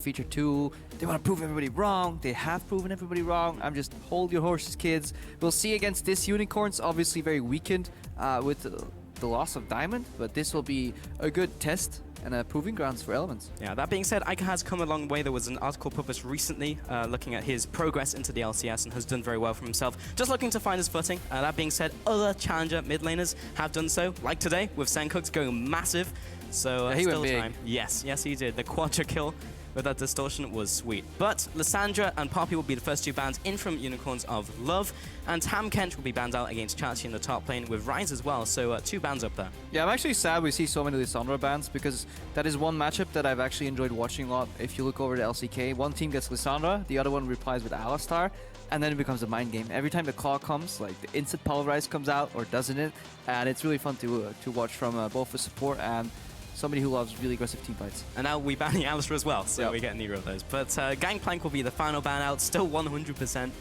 Feature 2, they want to prove everybody wrong. They have proven everybody wrong. I'm just hold your horses, kids. We'll see against this Unicorns, obviously very weakened with the loss of Diamond, but this will be a good test and a proving grounds for Elements. Yeah, that being said, Ica has come a long way. There was an article published recently looking at his progress into the LCS and has done very well for himself. Just looking to find his footing. That being said, other challenger mid laners have done so, like today with Sencooks going massive. So he still went big. time. Yes, he did. The quadra kill with that distortion was sweet. But Lissandra and Poppy will be the first two bans in from Unicorns of Love, and Tam Kench will be banned out against Chachi in the top lane with Rise as well, so two bans up there. Yeah, I'm actually sad we see so many Lissandra bans because that is one matchup that I've actually enjoyed watching a lot. If you look over to LCK, one team gets Lissandra, the other one replies with Alistar, and then it becomes a mind game. Every time the call comes, like the instant Pulverize comes out, or doesn't it? And it's really fun to watch from both the support and somebody who loves really aggressive team fights. And now we ban the Alistar as well, so yep. we get neither of those. But Gangplank will be the final ban out, still 100%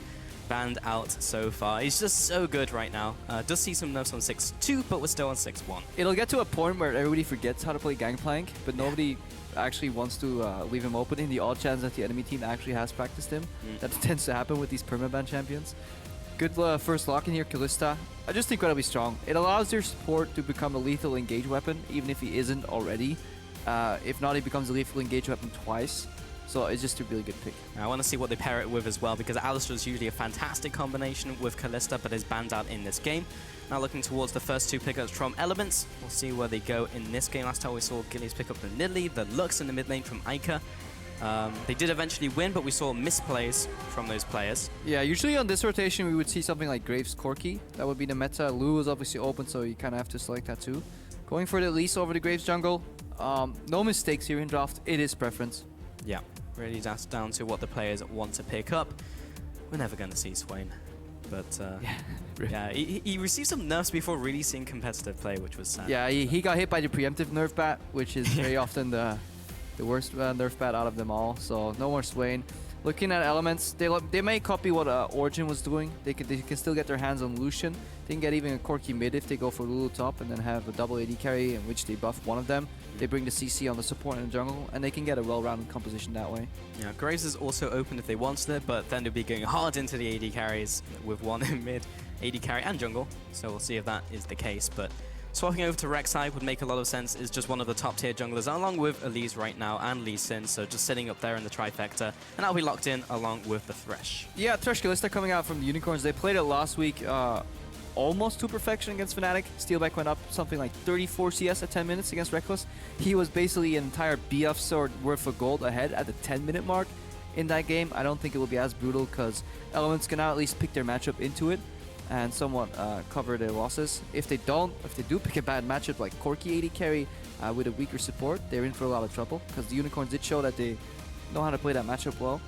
banned out so far. He's just so good right now. Does see some nerfs on 6-2, but we're still on 6-1. It'll get to a point where everybody forgets how to play Gangplank, but nobody actually wants to leave him open in the odd chance that the enemy team actually has practiced him. That tends to happen with these permaban champions. Good first lock in here, Kalista. I just think incredibly strong. It allows their support to become a lethal engage weapon, even if he isn't already. If not, he becomes a lethal engage weapon twice. So it's just a really good pick. I want to see what they pair it with as well, because Alistar is usually a fantastic combination with Kalista, but is banned out in this game. Now looking towards the first two pickups from Elements. We'll see where they go in this game. Last time we saw Gillies pick up the Nidalee, the Lux in the mid lane from Ica. They did eventually win, but we saw misplays from those players. Yeah, usually on this rotation we would see something like Graves Corki. That would be the meta. Lu is obviously open, so you kind of have to select that too. Going for the Elise over the Graves jungle. No mistakes here in draft. It is preference. Yeah, really that's down to what the players want to pick up. We're never going to see Swain. But yeah, he received some nerfs before really seeing competitive play, which was sad. Yeah, he got hit by the preemptive nerf bat, which is very often the worst nerf bat out of them all, so no more Swain. Looking at Elements, they may copy what Origin was doing. They can still get their hands on Lucian. They can get even a Corki mid if they go for Lulu top and then have a double AD carry in which they buff one of them. They bring the CC on the support and the jungle, and they can get a well-rounded composition that way. Yeah, Graves is also open if they wanted it, but then they'll be going hard into the AD carries with one in mid, AD carry and jungle, so we'll see if that is the case. But swapping over to Rek'Sai would make a lot of sense. Is just one of the top tier junglers along with Elise right now and Lee Sin, so just sitting up there in the trifecta, and that'll be locked in along with the Thresh. Yeah, Thresh Kalista coming out from the Unicorns. They played it last week almost to perfection against Fnatic. Steelback went up something like 34 CS at 10 minutes against Reckless. He was basically an entire BF sword worth of gold ahead at the 10-minute mark in that game. I don't think it will be as brutal because Elements can now at least pick their matchup into it and somewhat cover their losses. If they do pick a bad matchup like Corki AD carry with a weaker support, they're in for a lot of trouble because the Unicorns did show that they know how to play that matchup well.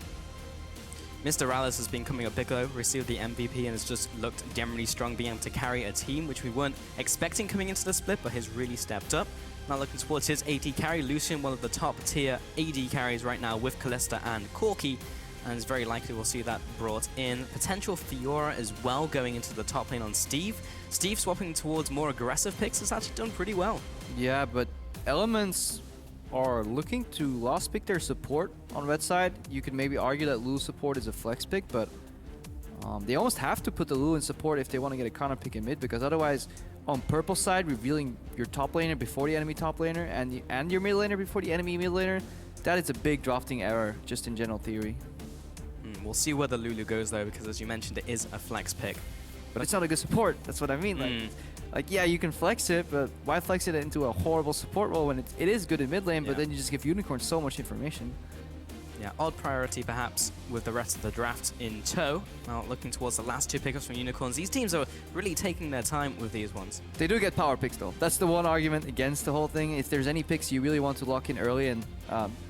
Mr. Alice has been coming up big though, received the MVP and has just looked generally strong, being able to carry a team, which we weren't expecting coming into the split, but has really stepped up. Now looking towards his AD carry, Lucian, one of the top tier AD carries right now with Kalista and Corki, and it's very likely we'll see that brought in. Potential Fiora as well going into the top lane on Steve. Steve swapping towards more aggressive picks has actually done pretty well. Yeah, but Elements are looking to lost pick their support on red side. You could maybe argue that Lulu's support is a flex pick, but they almost have to put the Lulu in support if they want to get a counter pick in mid, because otherwise on purple side, revealing your top laner before the enemy top laner and your mid laner before the enemy mid laner, that is a big drafting error just in general theory. We'll see where the Lulu goes though, because as you mentioned, it is a flex pick. But it's not a good support, that's what I mean. Like yeah, you can flex it, but why flex it into a horrible support role when it is good in mid lane, but then you just give Unicorn so much information. Yeah, odd priority perhaps with the rest of the draft in tow. Now looking towards the last two pickups from Unicorns, these teams are really taking their time with these ones. They do get power picks though. That's the one argument against the whole thing. If there's any picks you really want to lock in early and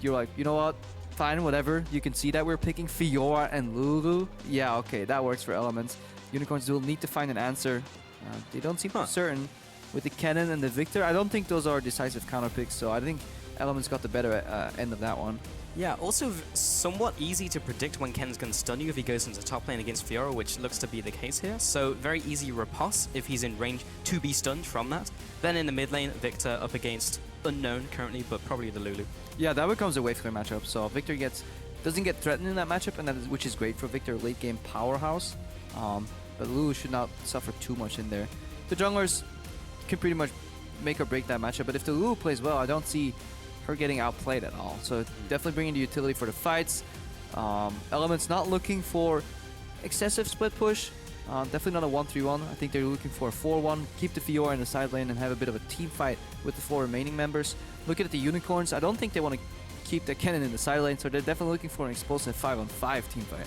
you're like, you know what, fine, whatever. You can see that we're picking Fiora and Lulu. Yeah, okay, that works for Elements. Unicorns will need to find an answer. They don't seem certain with the Cannon and the Victor. I don't think those are decisive counter picks, so I think Elements got the better end of that one. Yeah, also somewhat easy to predict when Ken's going to stun you if he goes into top lane against Fiora, which looks to be the case here. So very easy riposte if he's in range to be stunned from that. Then in the mid lane, Victor up against unknown currently, but probably the Lulu. Yeah, that becomes a wave clear matchup. So Victor doesn't get threatened in that matchup, and which is great for Victor, late game powerhouse. But Lulu should not suffer too much in there. The junglers can pretty much make or break that matchup, but if the Lulu plays well, I don't see her getting outplayed at all. So definitely bringing the utility for the fights. Elements not looking for excessive split push. Definitely not a 1-3-1. I think they're looking for a 4-1. Keep the Fiora in the side lane and have a bit of a team fight with the 4 remaining members. Looking at the Unicorns, I don't think they want to keep the Cannon in the side lane, so they're definitely looking for an explosive 5-on-5 team fight.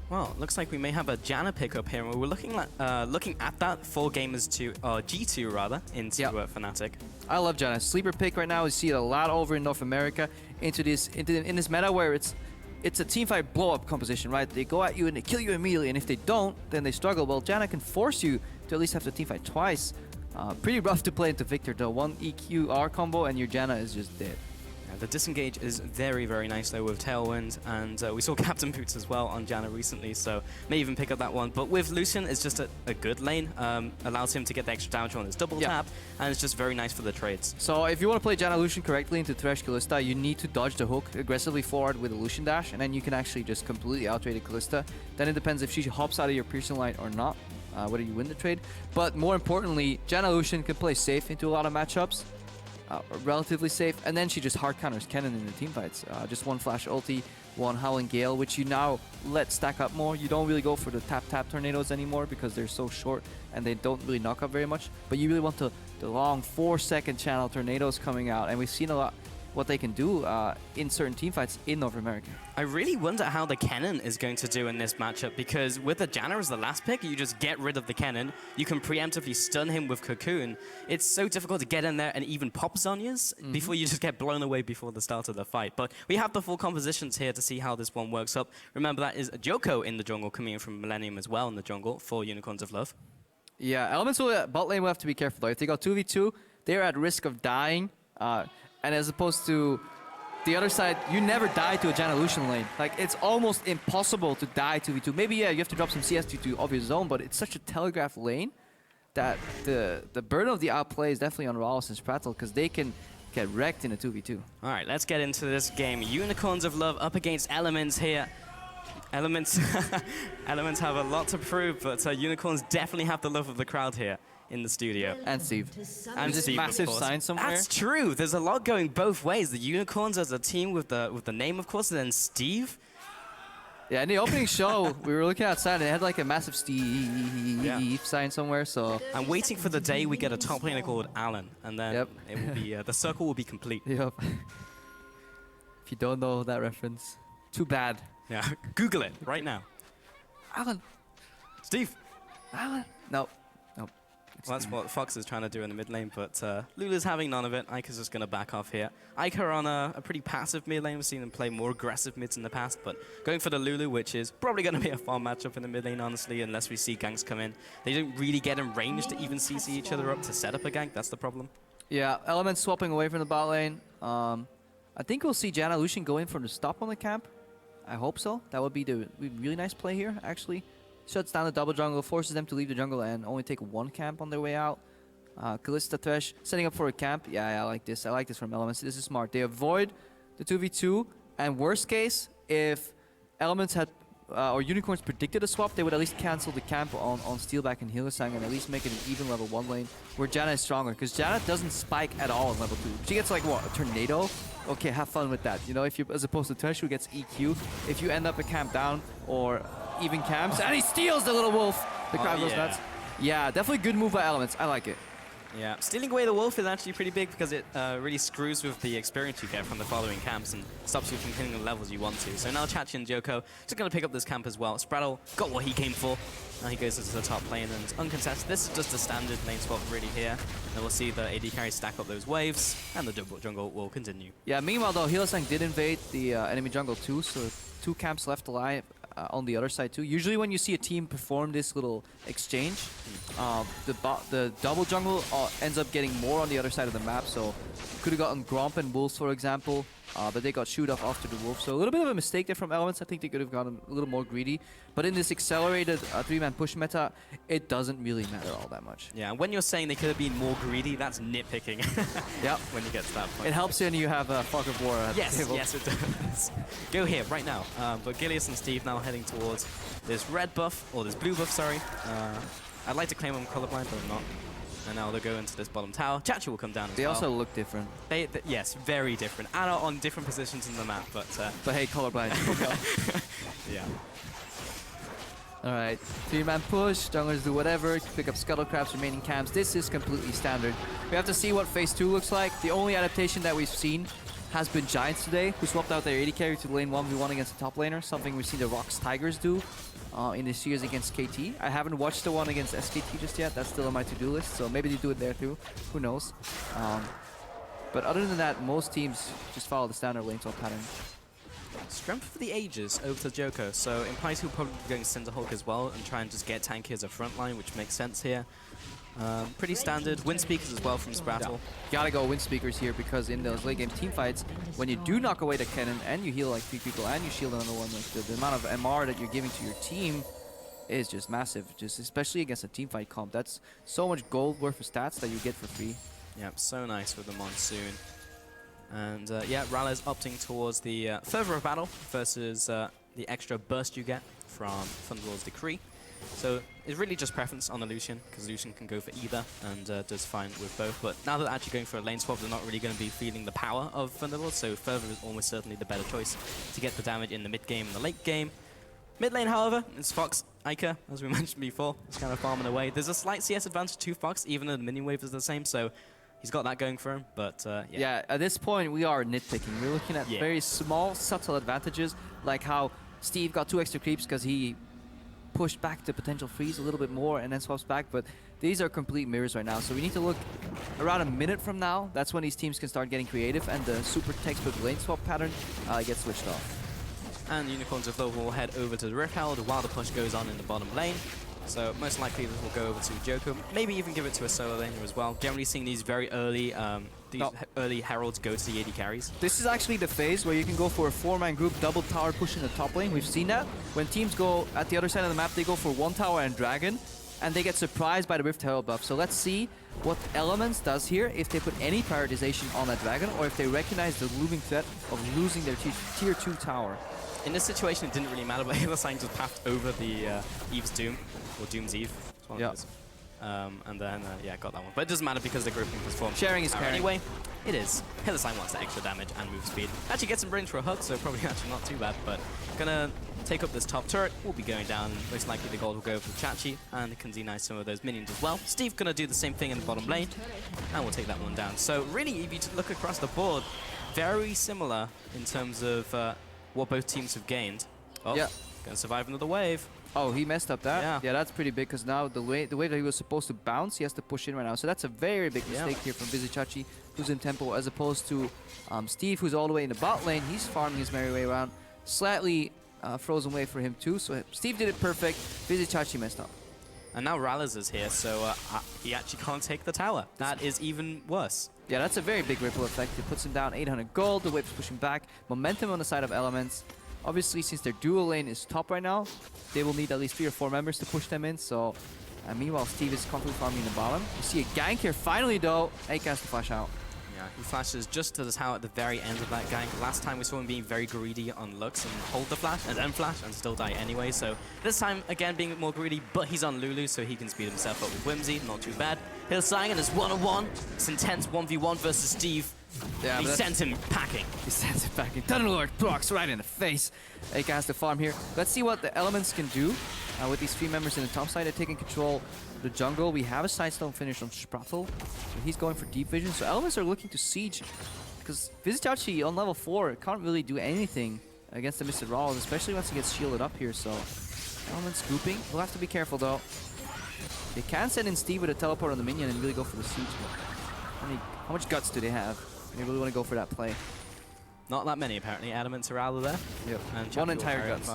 Well, looks like we may have a Janna pickup here, and we're looking at that 4 gamers to G2 rather into Fnatic. I love Janna. Sleeper pick right now. We see it a lot over in North America in this meta where it's a team fight blow up composition, right? They go at you and they kill you immediately, and if they don't, then they struggle. Well, Janna can force you to at least have the team fight twice. Pretty rough to play into Victor though. 1 EQR combo and your Janna is just dead. The disengage is very, very nice though with Tailwind, and we saw Captain Boots as well on Janna recently, so may even pick up that one. But with Lucian, it's just a good lane, allows him to get the extra damage on his double tap, and it's just very nice for the trades. So if you want to play Janna Lucian correctly into Thresh Kalista, you need to dodge the hook aggressively forward with a Lucian dash, and then you can actually just completely outrade Kalista. Then it depends if she hops out of your piercing line or not, whether you win the trade. But more importantly, Janna Lucian can play safe into a lot of matchups. Relatively safe, and then she just hard counters Kennen in the team fights. Just 1 flash ulti, 1 Howling Gale, which you now let stack up more. You don't really go for the tap tornadoes anymore because they're so short and they don't really knock up very much. But you really want the long 4-second channel tornadoes coming out, and we've seen a lot what they can do in certain team fights in North America. I really wonder how the Kennen is going to do in this matchup, because with the Janna as the last pick, you just get rid of the Kennen. You can preemptively stun him with Cocoon. It's so difficult to get in there and even pop Zhonya's before you just get blown away before the start of the fight. But we have the full compositions here to see how this one works up. Remember, that is Joko in the jungle, coming in from Millennium as well in the jungle for Unicorns of Love. Yeah, Elements bot lane will have to be careful though. If they go 2v2, they're at risk of dying. And as opposed to the other side, you never die to a Janna Lucian lane. Like, it's almost impossible to die 2v2. Maybe, yeah, you have to drop some CS to obvious zone, but it's such a telegraphed lane that the burden of the outplay is definitely on Rallis and Sprattle, because they can get wrecked in a 2v2. All right, let's get into this game. Unicorns of Love up against Elements here. Elements have a lot to prove, but Unicorns definitely have the love of the crowd here in the studio. And Steve. And this Steve, massive sign somewhere. That's true. There's a lot going both ways. The Unicorns as a team with the name, of course, and then Steve. Yeah, in the opening show, we were looking outside and it had like a massive Steve sign somewhere, so... I'm waiting for the day we get a top laner called Alan, and then it will be the circle will be complete. Yep. If you don't know that reference, too bad. Yeah, Google it right now. Alan. Steve. Alan. No. Well, that's what Fox is trying to do in the mid lane, but Lulu's having none of it. Ike is just going to back off here. Ike are on a pretty passive mid lane. We've seen them play more aggressive mids in the past, but going for the Lulu, which is probably going to be a fun matchup in the mid lane, honestly, unless we see ganks come in. They don't really get in range to even CC each other up to set up a gank. That's the problem. Yeah, Elements swapping away from the bot lane. I think we'll see Janna Lucian go in for the stop on the camp. I hope so. That would be the really nice play here, actually. Shuts down the double jungle, forces them to leave the jungle and only take 1 camp on their way out. Kalista Thresh setting up for a camp. Yeah, I like this. I like this from Elements. This is smart. They avoid the 2v2, and worst case, if Elements had or Unicorns predicted a swap, they would at least cancel the camp on Steelback and Hylissang and at least make it an even level 1 lane where Janna is stronger, because Janna doesn't spike at all in level 2. She gets like, what, a tornado? Okay, have fun with that. You know, if you, as opposed to Thresh, who gets EQ, if you end up a camp down or even camps, and he steals the little wolf. The crowd goes nuts. Yeah, definitely good move by Elements. I like it. Yeah, stealing away the wolf is actually pretty big because it really screws with the experience you get from the following camps and stops you from hitting the levels you want to. So now Chachi and Joko just going to pick up this camp as well. Sprattle got what he came for. Now he goes into the top lane and uncontested. This is just a standard lane swap really here. And we'll see the AD carry stack up those waves and the double jungle will continue. Yeah, meanwhile though, Hylissang did invade the enemy jungle too, so 2 camps left alive. on the other side too. Usually when you see a team perform this little exchange, the double jungle ends up getting more on the other side of the map. So could have gotten Gromp and Wolves, for example, but they got shoot off after the Wolf. So a little bit of a mistake there from Elements. I think they could have gotten a little more greedy. But in this accelerated 3-man push meta, it doesn't really matter all that much. Yeah, when you're saying they could have been more greedy, that's nitpicking. Yep. When you get to that point. It helps when you have a Fog of War at the table. Yes, it does. Go here, right now. But Gilius and Steve now heading towards this red buff, or this blue buff, sorry. I'd like to claim I'm colorblind, but I'm not. And now they'll go into this bottom tower. Chachi will come down as They well. also look different. Yes, very different. And are on different positions in the map, but hey, colorblind. yeah. Alright, 3-man push, junglers do whatever, pick up Scuttlecrabs, remaining camps. This is completely standard. We have to see what phase 2 looks like. The only adaptation that we've seen has been Giants today, who swapped out their AD carry to lane 1v1 against the top laner, something we've seen the Rocks Tigers do in the series against KT. I haven't watched the one against SKT just yet. That's still on my to-do list, so maybe they do it there too. Who knows? But other than that, most teams just follow the standard lane swap pattern. Strength for the ages over to Joko, so implies he'll probably be going Cinder Hulk as well and try and just get tanky as a front line, which makes sense here. Pretty standard. Wind Speakers as well from Sprattle. Yeah. Gotta go Wind Speakers here because in those late game team fights, when you do knock away the cannon and you heal like 3 people and you shield another one, like the amount of MR that you're giving to your team is just massive. Just especially against a team fight comp. That's so much gold worth of stats that you get for free. Yep, so nice with the Monsoon. And yeah, Ralles opting towards the further of battle versus the extra burst you get from Thunderlord's Decree. So it's really just preference on the Lucian, because Lucian can go for either and does fine with both. But now that they're actually going for a lane swap, they're not really going to be feeling the power of Thunderlord, so further is almost certainly the better choice to get the damage in the mid game and the late game. Mid lane, however, is Fox Ica, as we mentioned before. He's kind of farming away. There's a slight CS advantage to Fox, even though the minion wave is the same, so he's got that going for him, but yeah, at this point, we are nitpicking. We're looking at very small, subtle advantages, like how Steve got 2 extra creeps because he pushed back the potential freeze a little bit more and then swaps back, but these are complete mirrors right now. So we need to look around a minute from now. That's when these teams can start getting creative and the super textbook lane swap pattern gets switched off. And Unicorns of Love will head over to the Rift Herald while the push goes on in the bottom lane. So most likely this will go over to Joko, maybe even give it to a solo laner as well. Generally seeing these very early early heralds go to the AD carries. This is actually the phase where you can go for a 4-man group double tower push in the top lane. We've seen that. When teams go at the other side of the map, they go for 1 tower and dragon, and they get surprised by the Rift Herald buff. So let's see what Elements does here, if they put any prioritization on that dragon, or if they recognize the looming threat of losing their tier 2 tower. In this situation, it didn't really matter, but Hillside just passed over the Eve's Doom, or Doom's Eve. Yeah. And then, yeah, got that one. But it doesn't matter because the grouping was formed. Sharing is caring. Anyway, it is. Hillside wants the extra damage and move speed. Actually gets some range for a hug, so probably actually not too bad. But gonna take up this top turret. Will be going down. Most likely the gold will go over to Chachi, and can deny some of those minions as well. Steve gonna do the same thing in the bottom lane, and we'll take that one down. So really, if you look across the board, very similar in terms of what both teams have gained. Oh, yeah. Gonna survive another wave. Oh, he messed up that? Yeah. Yeah, that's pretty big because now the way that he was supposed to bounce, he has to push in right now. So that's a very big mistake here from Vizichachi, who's in tempo, as opposed to Steve, who's all the way in the bot lane. He's farming his merry way around. Slightly frozen wave for him too. So Steve did it perfect. Vizichachi messed up. And now Ralles is here, so he actually can't take the tower. That is even worse. Yeah, that's a very big ripple effect. It puts him down 800 gold. The wave's pushing back. Momentum on the side of Elements. Obviously, since their dual lane is top right now, they will need at least 3 or 4 members to push them in. So, meanwhile, Steve is constantly farming in the bottom. You see a gank here. Finally, though, AK has to flash out. Yeah, he flashes just to the tower at the very end of that gank. Last time we saw him being very greedy on Lux and hold the flash and then flash and still die anyway. So this time, again, being a bit more greedy, but he's on Lulu, so he can speed himself up with Whimsy. Not too bad. Hillsang, and it's 1-on-1. It's intense 1v1 versus Steve. Yeah, he sent him packing. He sends it packing. Thunderlord blocks right in the face. AK has to farm here. Let's see what the Elements can do with these 3 members in the top side. They're taking control of the jungle. We have a sidestone finish on Sprattle. So he's going for deep vision. So Elements are looking to siege because Vizichachi on level 4 can't really do anything against the Mr. Rawls, especially once he gets shielded up here. So Elements grouping. We'll have to be careful though. They can send in Steve with a teleport on the minion and really go for the siege. How much guts do they have? They really want to go for that play. Not that many, apparently. Elements are out of there. Yep. And One entire guts.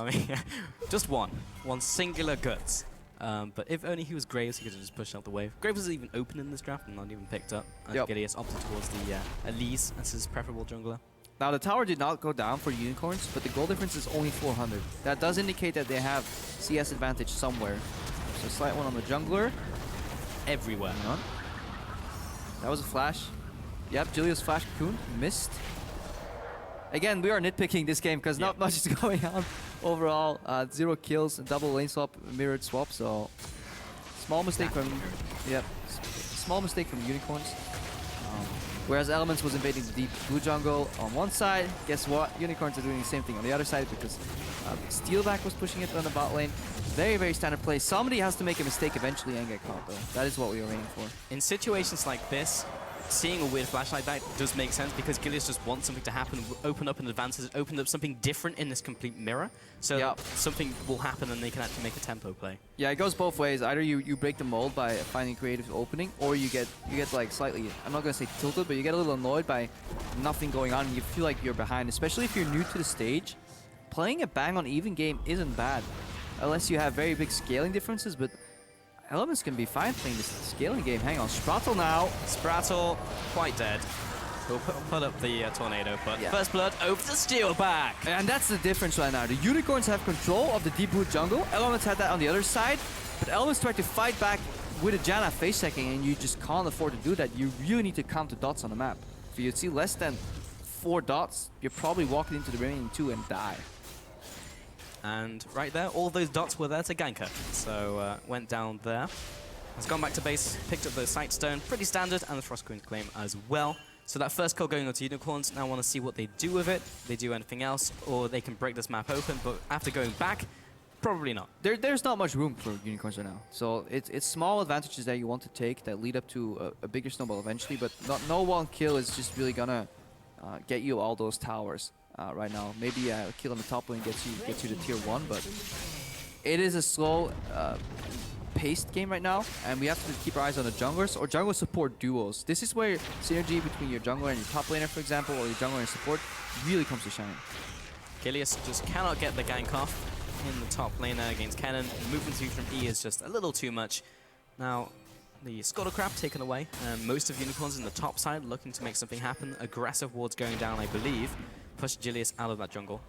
Just one. One singular guts. But if only he was Graves, he could have just pushed out the wave. Graves was even open in this draft and not even picked up. As Gideus opted towards the Elise as his preferable jungler. Now, the tower did not go down for Unicorns, but the goal difference is only 400. That does indicate that they have CS advantage somewhere. So, slight one on the jungler. Everywhere. Hang on. That was a flash. Yep, Julius flash cocoon. Missed. Again, we are nitpicking this game because not much is going on overall. 0 kills, double lane swap, mirrored swap. So, small mistake from... Yep. Small mistake from Unicorns. Whereas Elements was invading the deep blue jungle on one side, guess what? Unicorns are doing the same thing on the other side because Steelback was pushing it on the bot lane. Very, very standard play. Somebody has to make a mistake eventually and get caught, though. That is what we were aiming for. In situations like this, seeing a weird flash like that does make sense because Gileas just wants something to happen, open up an advantage, open up something different in this complete mirror. So something will happen and they can actually make a tempo play. Yeah, it goes both ways. Either you break the mold by finding creative opening, or you get like slightly, I'm not gonna say tilted, but you get a little annoyed by nothing going on and you feel like you're behind, especially if you're new to the stage. Playing a bang on even game isn't bad, unless you have very big scaling differences, but Elements can be fine playing this scaling game. Hang on, Sprattle now. Sprattle, quite dead. We'll put up the tornado, but first blood over to Steelback. And that's the difference right now. The Unicorns have control of the deep blue jungle. Elements had that on the other side, but Elements tried to fight back with a Janna face checking, and you just can't afford to do that. You really need to count the dots on the map. If you see less than 4 dots, you're probably walking into the remaining 2 and die. And right there, all those dots were there to gank her. So went down there. Has gone back to base, picked up the Sightstone, pretty standard, and the Frost Queen's Claim as well. So that first kill going on to Unicorns, now want to see what they do with it. They do anything else, or they can break this map open, but after going back, probably not. There's not much room for Unicorns right now. So it's small advantages that you want to take that lead up to a bigger snowball eventually, but no one kill is just really gonna get you all those towers. Right now, maybe a kill on the top lane gets you to tier 1, but it is a slow paced game right now, and we have to keep our eyes on the junglers or jungle support duos. This is where synergy between your jungler and your top laner, for example, or your jungler and support really comes to shine. Gileas just cannot get the gank off in the top laner against Kennen. Movement speed from E is just a little too much. Now, the Scuttlecrab taken away, and most of Unicorns in the top side looking to make something happen. Aggressive wards going down, I believe. Push Gileas out of that jungle.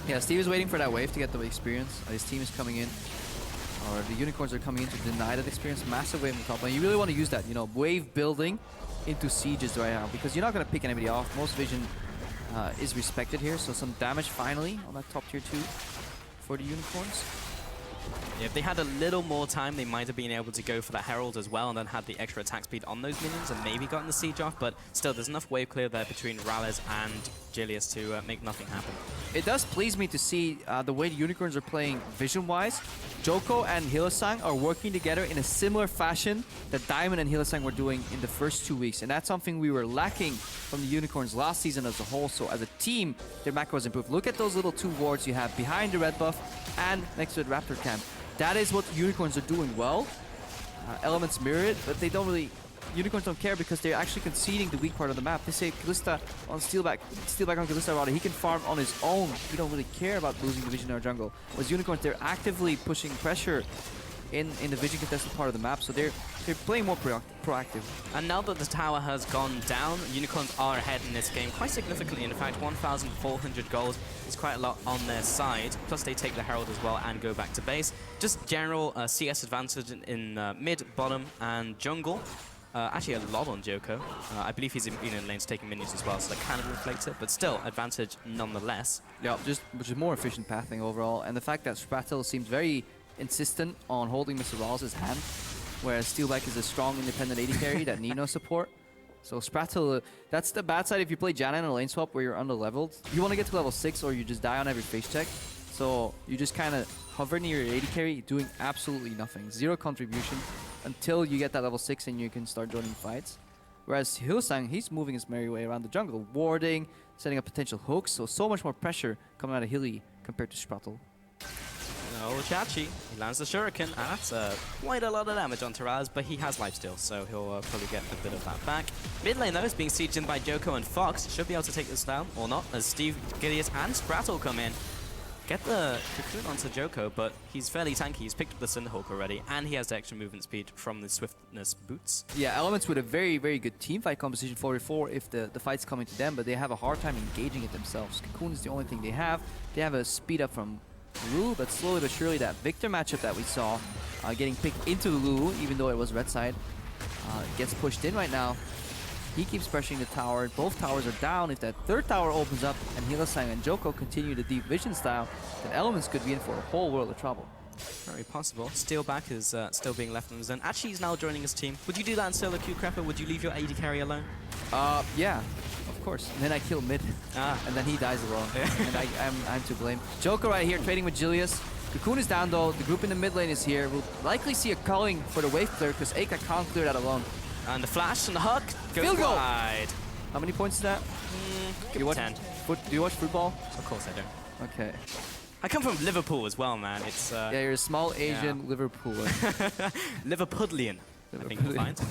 Yeah, Steve is waiting for that wave to get the experience. His team is coming in, or the Unicorns are coming in to deny that experience. Massive wave in the top lane. You really want to use that, you know, wave building into sieges right now, because you're not going to pick anybody off. Most vision is respected here, so some damage finally on that top tier 2 for the Unicorns. Yeah, if they had a little more time, they might have been able to go for that Herald as well and then had the extra attack speed on those minions and maybe gotten the siege off, but still, there's enough wave clear there between Ralles and Gileas to make nothing happen. It does please me to see the way the Unicorns are playing vision-wise. Joko and Hylissang are working together in a similar fashion that Diamond and Hylissang were doing in the first 2 weeks, and that's something we were lacking from the Unicorns last season as a whole. So as a team, their macro has improved. Look at those little 2 wards you have behind the red buff and next to the Raptor camp. That is what Unicorns are doing well. Elements mirror it, but they don't really... Unicorns don't care because they're actually conceding the weak part of the map. They say Kalista on Steelback on Kalista Rada, he can farm on his own. We don't really care about losing the vision in our jungle. Whereas Unicorns, they're actively pushing pressure in the vision contested part of the map, so they're playing more proactive. And now that the tower has gone down, Unicorns are ahead in this game quite significantly. In fact, 1,400 gold is quite a lot on their side. Plus they take the Herald as well and go back to base. Just general CS advantage in mid, bottom, and jungle. Actually a lot on Joko. I believe he's been in lanes taking minions as well, so that kind of reflects it, but still advantage nonetheless. Yeah, which is more efficient pathing overall, and the fact that Sprattle seems very insistent on holding Mr. Rawls' hand, whereas Steelback is a strong independent AD carry that need no support. So Sprattle, that's the bad side if you play Janna in a lane swap where you're under-leveled. You want to get to level 6 or you just die on every face check. So you just kind of hover near your AD carry, doing absolutely nothing. 0 contribution until you get that level 6 and you can start joining fights. Whereas Hylissang, he's moving his merry way around the jungle, warding, setting up potential hooks, so much more pressure coming out of Hilly compared to Sprattle. Oh, Chachi. He lands the Shuriken, and that's quite a lot of damage on Taraz, but he has lifesteal, so he'll probably get a bit of that back. Mid lane, though, is being sieged in by Joko and Fox. Should be able to take this down, or not, as Steve, Gideus, and Sprattle come in. Get the Cocoon onto Joko, but he's fairly tanky. He's picked up the Cinderhawk already, and he has the extra movement speed from the Swiftness boots. Yeah, Elements with a very, very good team fight composition 4v4 if the fight's coming to them, but they have a hard time engaging it themselves. Cocoon is the only thing they have. They have a speed up from Lulu, but slowly but surely that Victor matchup that we saw getting picked into the Lulu, even though it was red side, gets pushed in right now. He keeps pressuring the tower. Both towers are down. If that third tower opens up and Hylissang and Joko continue the deep vision style, then Elements could be in for a whole world of trouble. Very possible. Steelback is still being left on his own. Actually, he's now joining his team. Would you do that in solo queue, Crepper? Would you leave your AD carry alone? Yeah, of course. And then I kill mid, and then he dies alone. And I'm to blame. Joko right here trading with Julius. Cocoon is down though. The group in the mid lane is here. We'll likely see a culling for the wave clear because Aka can't clear that alone. And the flash and the hook goes Field goal! wide. How many points is that? Do you watch 10. Do you watch football? Of course I don't. Okay. I come from Liverpool as well, man. It's Yeah, you're a small Asian Liverpooler. Liverpudlian, I think you'll find.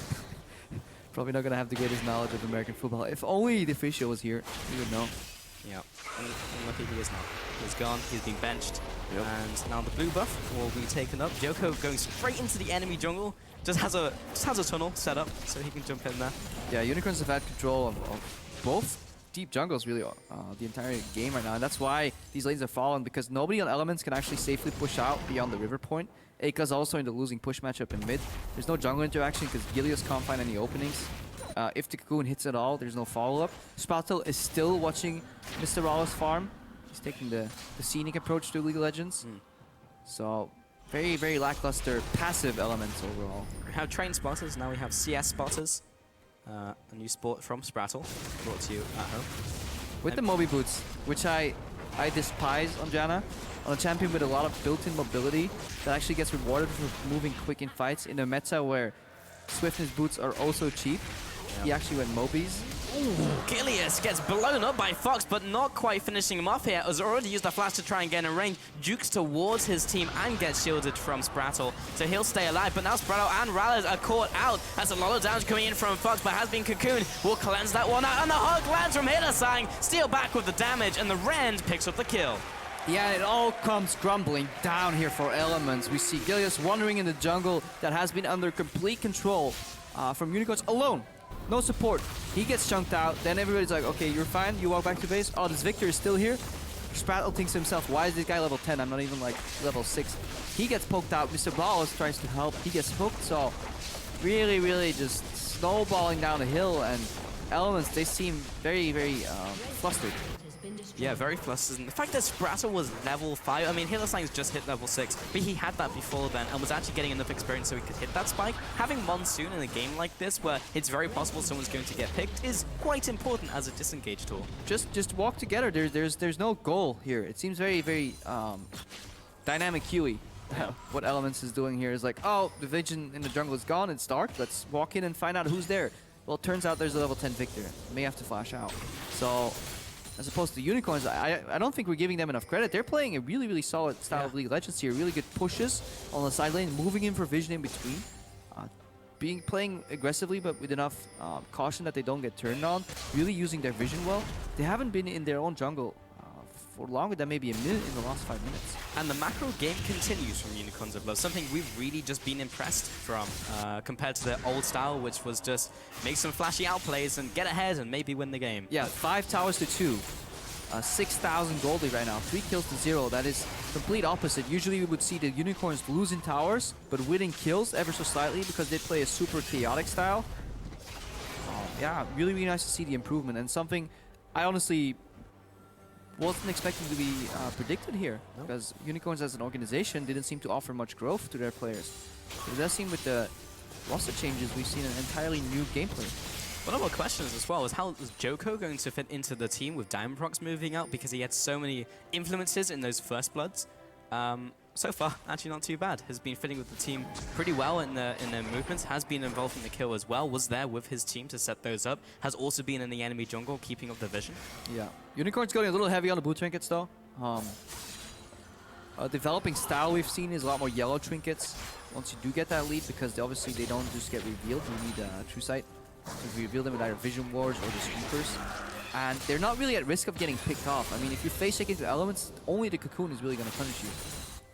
Probably not gonna have the greatest knowledge of American football. If only the official was here, we would know. Yeah, and lucky he is not. He's gone, he's been benched, Yep. and now the blue buff will be taken up. Joko going straight into the enemy jungle, just has a tunnel set up so he can jump in there. Yeah, Unicorns have had control of both deep jungles really the entire game right now, and that's why these lanes are fallen, because nobody on Elements can actually safely push out beyond the river point. Aka's also in the losing push matchup in mid. There's no jungle interaction because Gilius can't find any openings. If the Cocoon hits at all, there's no follow-up. Sprattle is still watching Mr. Rawl's farm. He's taking the scenic approach to League of Legends. So, very, very lackluster passive Elements overall. We have train spotters, now we have CS spotters. A new sport from Sprattle, brought to you at home. With the Moby Boots, which I despise on Janna, on a champion with a lot of built-in mobility that actually gets rewarded for moving quick in fights in a meta where Swiftness boots are also cheap. He actually went Mobies. Gilius gets blown up by Fox, but not quite finishing him off here. Has already used the flash to try and get in range. Jukes towards his team and gets shielded from Sprattle, so he'll stay alive. But now Sprattle and Rallis are caught out. That's a lot of damage coming in from Fox, but has been cocooned. Will cleanse that one out, and the hug lands from Hylissang. Steal back with the damage, and the Rend picks up the kill. Yeah, it all comes crumbling down here for Elements. We see Gilius wandering in the jungle that has been under complete control from Unicorns alone. No support. He gets chunked out. Then everybody's like, okay, you're fine. You walk back to base. Oh, this Victor is still here. Sprattle thinks to himself, why is this guy level 10? I'm not even like level 6. He gets poked out. Mr. Brawlers tries to help. He gets hooked. So really, really just snowballing down the hill. And Elements, they seem very, very flustered. Yeah, very flustered. And the fact that Sprattle was level 5, I mean, Hylissang's just hit level 6, but he had that before then and was actually getting enough experience so he could hit that spike. Having Monsoon in a game like this, where it's very possible someone's going to get picked, is quite important as a disengage tool. Just walk together. There's no goal here. It seems very, very dynamic QE. What Elements is doing here is like, oh, the vision in the jungle is gone, it's dark, let's walk in and find out who's there. Well, it turns out there's a level 10 Victor. May have to flash out. So, as opposed to Unicorns, I don't think we're giving them enough credit. They're playing a really, really solid style of League of Legends here. Really good pushes on the side lane, moving in for vision in between. Playing aggressively, but with enough caution that they don't get turned on. Really using their vision well. They haven't been in their own jungle for longer than maybe a minute in the last 5 minutes. And the macro game continues from Unicorns of Love, something we've really just been impressed from compared to the old style, which was just make some flashy outplays and get ahead and maybe win the game. Yeah, 5 towers to 2. 6,000 gold lead right now, 3 kills to 0. That is complete opposite. Usually we would see the Unicorns losing towers, but winning kills ever so slightly because they play a super chaotic style. Yeah, really, really nice to see the improvement, and something I honestly wasn't expecting to be predicted here, because Unicorns as an organization didn't seem to offer much growth to their players. But it does seem with the roster changes, we've seen an entirely new gameplay. One of our questions as well is how is Joko going to fit into the team with Diamond Prox moving out, because he had so many influences in those First Bloods. So far, actually not too bad. Has been fitting with the team pretty well in their movements. Has been involved in the kill as well. Was there with his team to set those up. Has also been in the enemy jungle, keeping up the vision. Yeah. Unicorn's going a little heavy on the boot trinkets though. developing style we've seen is a lot more yellow trinkets once you do get that lead, because obviously they don't just get revealed. You need True Sight to reveal them with either Vision Wars or the Sweepers. And they're not really at risk of getting picked off. I mean, if you face check into elements, only the Cocoon is really going to punish you.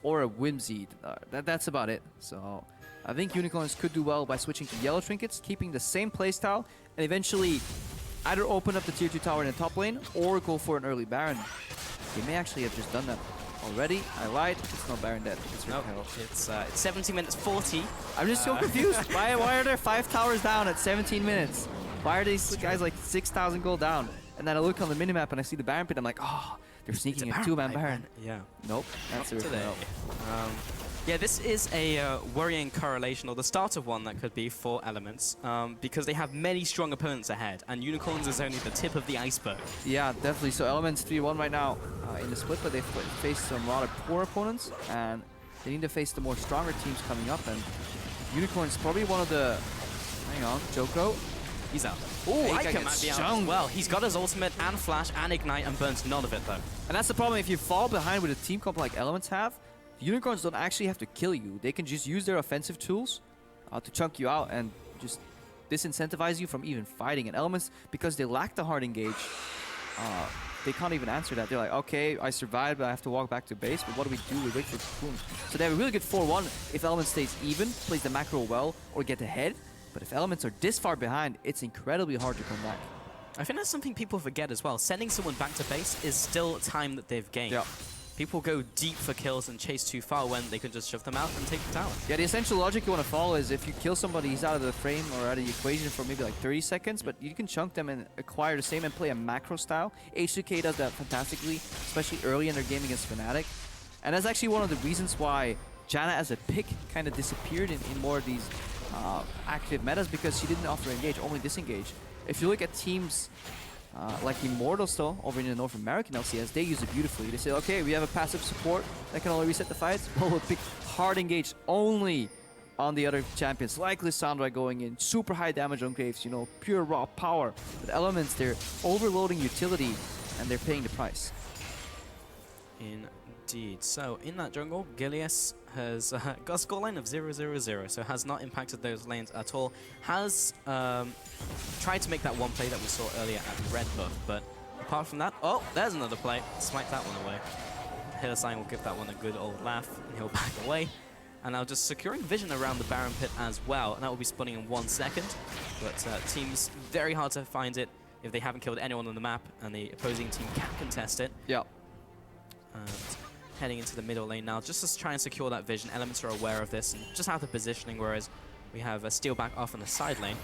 Or a Whimsy. That's about it. So I think Unicorns could do well by switching to yellow trinkets, keeping the same playstyle, and eventually either open up the tier 2 tower in the top lane or go for an early Baron. They may actually have just done that already. I lied. It's not Baron dead. It's Nope. It's 17 minutes 40. I'm just so confused. Why are there 5 towers down at 17 minutes? Why are these guys like 6,000 gold down? And then I look on the minimap and I see the Baron pit. I'm like, oh, they're sneaking a 2-man Baron. Yeah. Nope. That's Not a today. no. Yeah, this is a worrying correlation, or the start of one that could be for Elements, because they have many strong opponents ahead, and Unicorns is only the tip of the iceberg. Yeah, definitely. So Elements 3-1 right now in the split, but they've faced some rather poor opponents, and they need to face the more stronger teams coming up. And Unicorns probably one of the... Hang on, Joko. He's out. Oh, Ica might be out as well. He's got his ultimate and flash and ignite and burns none of it though. And that's the problem. If you fall behind with a team comp like Elements have, Unicorns don't actually have to kill you. They can just use their offensive tools to chunk you out and just disincentivize you from even fighting. And Elements, because they lack the hard engage, they can't even answer that. They're like, okay, I survived, but I have to walk back to base. But what do we do? We wait for Cocoon. So they have a really good 4-1 if Elements stays even, plays the macro well, or get ahead. But if Elements are this far behind, it's incredibly hard to come back. I think that's something people forget as well. Sending someone back to base is still time that they've gained. Yeah. People go deep for kills and chase too far when they could just shove them out and take the tower. Yeah, the essential logic you want to follow is if you kill somebody, he's out of the frame or out of the equation for maybe like 30 seconds, but you can chunk them and acquire the same and play a macro style. H2K does that fantastically, especially early in their game against Fnatic. And that's actually one of the reasons why Janna as a pick kind of disappeared in more of these active metas, because she didn't offer engage, only disengage. If you look at teams like Immortals though, over in the North American LCS, they use it beautifully. They say, okay, we have a passive support that can only reset the fights. Well, we'll pick hard engage only on the other champions, like Lissandra going in, super high damage on Graves, you know, pure raw power. But Elements, they're overloading utility and they're paying the price. Indeed. So in that jungle, Gilius has got a scoreline of 0-0-0, so has not impacted those lanes at all. Has tried to make that one play that we saw earlier at Red Buff, but apart from that, oh, there's another play. Smite that one away. Hillside will give that one a good old laugh, and he'll back away. And now just securing vision around the Baron pit as well, and that will be spawning in 1 second. But teams, very hard to find it if they haven't killed anyone on the map, and the opposing team can contest it. Yeah. Heading into the middle lane now, just to try and secure that vision. Elements are aware of this and just have the positioning, whereas we have a steal back off on the side lane.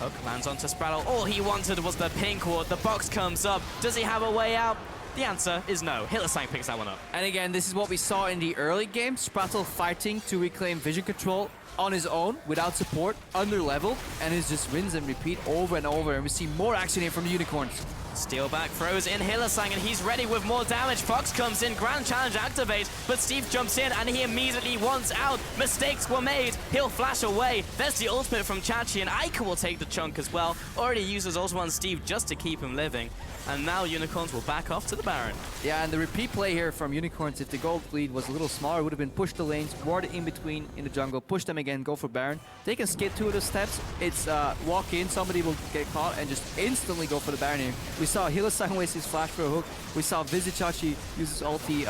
Hook lands onto Spraddle. All he wanted was the pink ward. The box comes up. Does he have a way out? The answer is no. Hillside picks that one up. And again, this is what we saw in the early game. Spraddle fighting to reclaim vision control on his own, without support, under level, and it's just rinse and repeat over and over. And we see more action here from the Unicorns. Steal back throws in Hillsang, and he's ready with more damage. Fox comes in, Grand Challenge activates, but Steve jumps in and he immediately wants out. Mistakes were made. He'll flash away. There's the ultimate from Chachi, and Ica will take the chunk as well. Already uses ultimate on Steve just to keep him living. And now Unicorns will back off to the Baron. Yeah, and the repeat play here from Unicorns, if the gold lead was a little smaller, would have been push the lanes, ward in between in the jungle, push them again, go for Baron. They can skip 2 of the steps. It's walk in, somebody will get caught, and just instantly go for the Baron here. We saw Hillsang waste his flash for a hook. We saw Vizichachi use his ulti,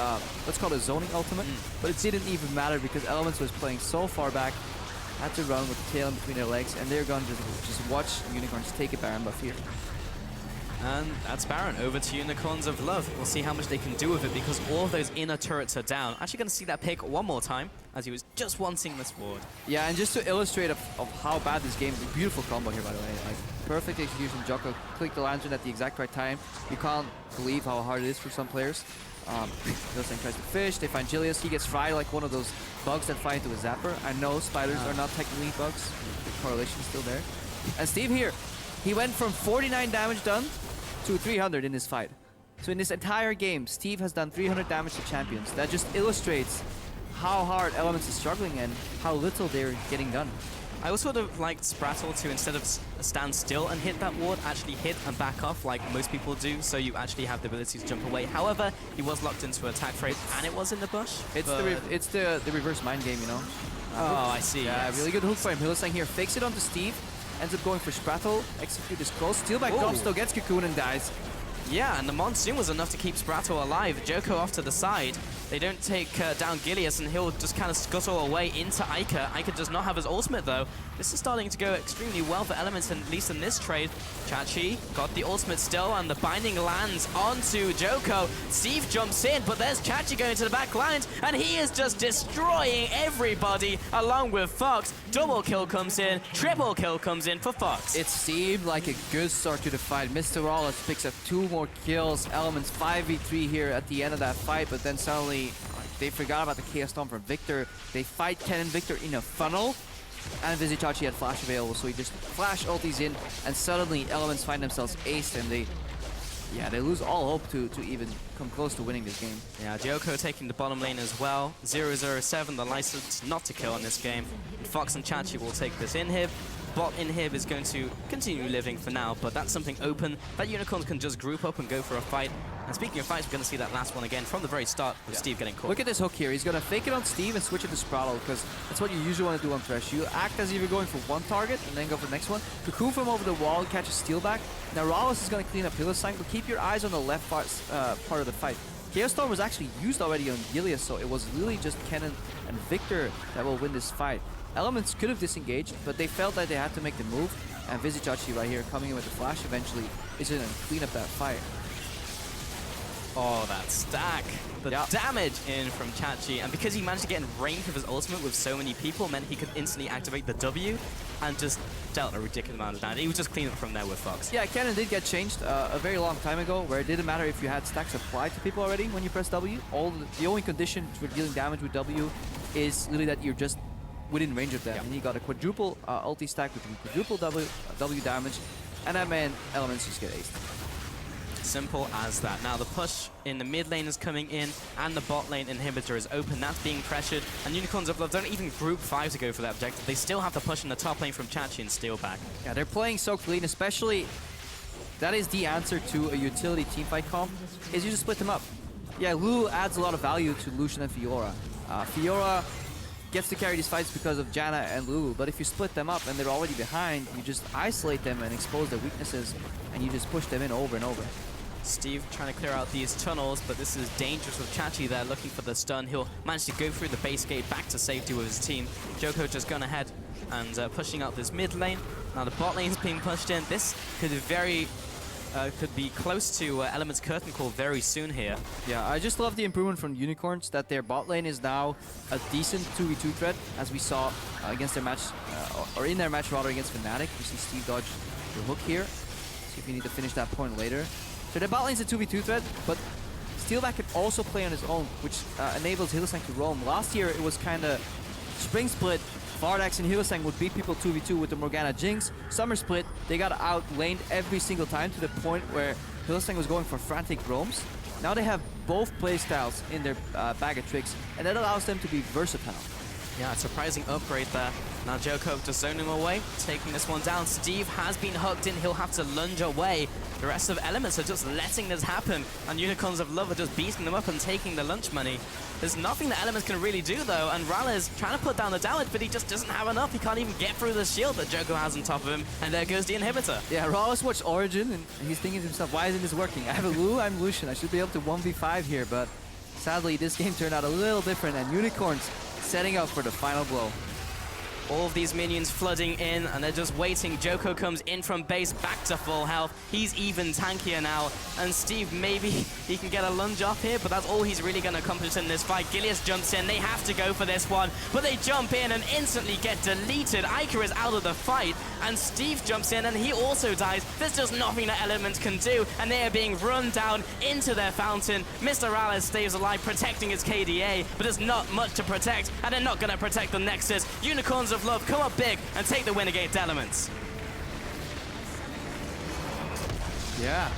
let's call it a zoning ultimate. But it didn't even matter because Elements was playing so far back. Had to run with the tail in between their legs, and they're going to just watch Unicorns take a Baron buff here. And that's Baron, over to Unicorns of Love. We'll see how much they can do with it because all of those inner turrets are down. Actually going to see that pick one more time as he was just wanting this ward. Yeah, and just to illustrate of how bad this game is, a beautiful combo here by the way. Like, perfect execution. Jocko clicked the lantern at the exact right time. You can't believe how hard it is for some players. Hillsang tries to fish, they find Gilius, he gets fried like one of those bugs that fly into a zapper. I know spiders are not technically bugs, the correlation is still there. And Steve here, he went from 49 damage done to 300 in this fight. So in this entire game, Steve has done 300 damage to champions. That just illustrates how hard Elements is struggling and how little they're getting done. I also would have liked Sprattle to, instead of stand still and hit that ward, actually hit and back off like most people do, so you actually have the ability to jump away. However, he was locked into attack frame, and it was in the bush. It's the reverse mind game, you know? Oh, I see. Yeah, yes. really good hook for him. Hylissang here fakes it onto Steve, ends up going for Sprattle, execute is close, steal back Dom still gets Cocoon and dies. Yeah, and the Monsoon was enough to keep Sprattle alive. Joko off to the side. They don't take down Gilius, and he'll just kind of scuttle away into Ica. Ica does not have his ultimate, though. This is starting to go extremely well for Elements, at least in this trade. Chachi got the ultimate still, and the binding lands onto Joko. Steve jumps in, but there's Chachi going to the back lines, and he is just destroying everybody along with Fox. Double kill comes in, triple kill comes in for Fox. It seemed like a good start to the fight. Mr. Wallace picks up 2 more kills. Elements 5v3 here at the end of that fight, but then suddenly they forgot about the Chaos Storm from Victor. They fight Ken and Victor in a funnel, and Vizichachi had flash available, so he just flash ultis in, and suddenly Elements find themselves aced, and they lose all hope to even come close to winning this game. Yeah, Joko taking the bottom lane as well. 007, the license not to kill in this game. Fox and Chachi will take this inhib. Bot inhib is going to continue living for now, but that's something open that Unicorns can just group up and go for a fight. And speaking of fights, we're going to see that last one again from the very start with Steve getting caught. Look at this hook here. He's going to fake it on Steve and switch it to Sprattle, because that's what you usually want to do on Thresh. You act as if you're going for one target and then go for the next one. Cocoon from over the wall, catch a steal back. Now Rallis is going to clean up Hylissang, but keep your eyes on the left part of the fight. Chaos Storm was actually used already on Gilius, so it was really just Kennen and Victor that will win this fight. Elements could have disengaged, but they felt that they had to make the move, and Vizichachi right here coming in with the flash eventually is going to clean up that fight. Oh, that stack. The damage in from Chachi, and because he managed to get in range of his ultimate with so many people, meant he could instantly activate the W and just dealt a ridiculous amount of damage. He was just clean up from there with Fox. Yeah, Kennen did get changed a very long time ago, where it didn't matter if you had stacks applied to people already when you press W. The only condition for dealing damage with W is literally that you're just within range of them. And he got a quadruple ulti stack with quadruple W damage, and that man Elements just get aced. Simple as that. Now the push in the mid lane is coming in, and the bot lane inhibitor is open. That's being pressured, and Unicorns of Love don't even group 5 to go for that objective. They still have to push in the top lane from Chachi and steal back. Yeah, they're playing so clean, especially that is the answer to a utility teamfight comp, is you just split them up. Yeah, Lulu adds a lot of value to Lucian and Fiora. Fiora gets to carry these fights because of Janna and Lulu, but if you split them up and they're already behind, you just isolate them and expose their weaknesses, and you just push them in over and over. Steve trying to clear out these tunnels, but this is dangerous with Chachi there looking for the stun. He'll manage to go through the base gate back to safety with his team. Joko just gone ahead and pushing out this mid lane. Now the bot lane's being pushed in. This could be close to Element's curtain call very soon here. Yeah, I just love the improvement from Unicorns, that their bot lane is now a decent 2v2 threat, as we saw against their match, or in their match rather, against Fnatic. You see Steve dodge the hook here. See if you need to finish that point later. So their bot lane's a 2v2 threat, but Steelback can also play on his own, which enables Hylissang to roam. Last year it was kind of spring split. Vardax and Hylissang would beat people 2v2 with the Morgana Jinx. Summer split, they got outlaned every single time to the point where Hylissang was going for frantic roams. Now they have both playstyles in their bag of tricks, and that allows them to be versatile. Yeah, a surprising upgrade there. Now Joko just zoning away, taking this one down. Steve has been hooked in, he'll have to lunge away. The rest of Elements are just letting this happen, and Unicorns of Love are just beating them up and taking the lunch money. There's nothing that Elements can really do though, and Rala is trying to put down the damage, but he just doesn't have enough. He can't even get through the shield that Joko has on top of him, and there goes the inhibitor. Yeah, Rala's watched Origin, and he's thinking to himself, why isn't this working? I have a Lulu, I'm Lucian, I should be able to 1v5 here, but sadly this game turned out a little different, and Unicorns setting up for the final blow. All of these minions flooding in, and they're just waiting. Joko comes in from base, back to full health. He's even tankier now, and Steve, maybe he can get a lunge off here, but that's all he's really going to accomplish in this fight. Gilius jumps in. They have to go for this one, but they jump in and instantly get deleted. Ica is out of the fight, and Steve jumps in, and he also dies. There's just nothing that Element can do, and they are being run down into their fountain. Mr. Rallis stays alive, protecting his KDA, but there's not much to protect, and they're not going to protect the Nexus. Unicorns of Love come up big and take the win against Elements. Yeah.